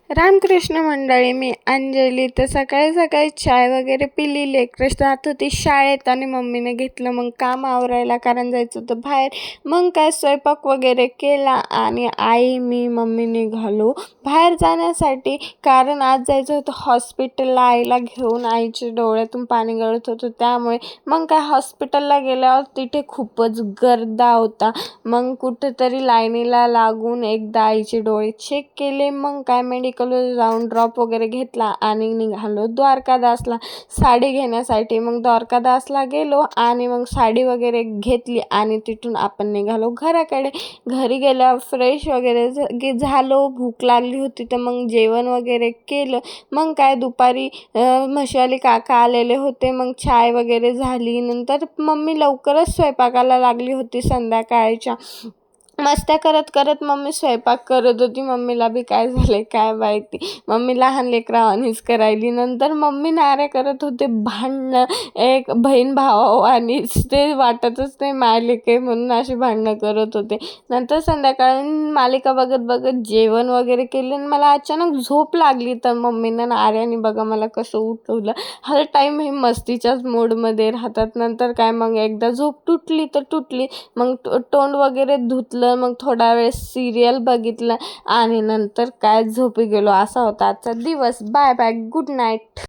रामकृष्ण मंडळी, मी अंजली. तर सकाळी सकाळी चाय वगैरे पिली, लेकरं जात होती शाळेत आणि मम्मीने घेतलं मग काम आवरायला, कारण जायचं होतं बाहेर. मग काय स्वयंपाक वगैरे केला आणि आई, मी, मम्मी निघालो बाहेर जाण्यासाठी, कारण आज जायचं होतं हॉस्पिटलला आईला घेऊन. आईच्या डोळ्यातून पाणी गळत होतं त्यामुळे. मग काय हॉस्पिटलला गेल्यावर तिथे खूपच गर्दा होता. मग कुठेतरी लाईनीला लागून एकदा आईचे डोळे चेक केले. मग काय मेडिकलवर जाऊन ड्रॉप वगैरे घेतला आणि निघालो द्वारकादासला साडी घेण्यासाठी. मग द्वारकादासला गेलो आणि मग साडी वगैरे घेतली आणि तिथून आपण निघालो घराकडे. घरी गेल्यावर फ्रेश वगैरे झालो. भूक लागली होती तर मग जेवण वगैरे केलं. मग काय दुपारी म्हशीवाले काका आलेले होते. मग चाय वगैरे झाली. नंतर मम्मी लवकरच स्वयंपाकाला लागली होती संध्याकाळच्या. मस्त्या करत करत मम्मी स्वयंपाक करत होती. मम्मीला बी काय झाले काय माहिती, मम्मी लहान लेकरावानीच करायली. नंतर मम्मी नाऱ्या करत होते, भांडणं, एक बहीण भावानीच, ते वाटतच नाही मायलेके म्हणून अशी भांडणं करत होते. नंतर संध्याकाळी मालिका बघत बघत जेवण वगैरे केले आणि मला अचानक झोप लागली. तर मम्मीनं आर्याने बघा मला कसं उठवलं. हर टाईम हे मस्तीच्याच मूडमध्ये राहतात. नंतर काय मग एकदा झोप तुटली तर तुटली. मग तोंड वगैरे धुतलं. मग थोडा वेळ सिरियल बघितलं आणि नंतर काय झोपी गेलो. असा होता आजचा दिवस. Bye bye, good night.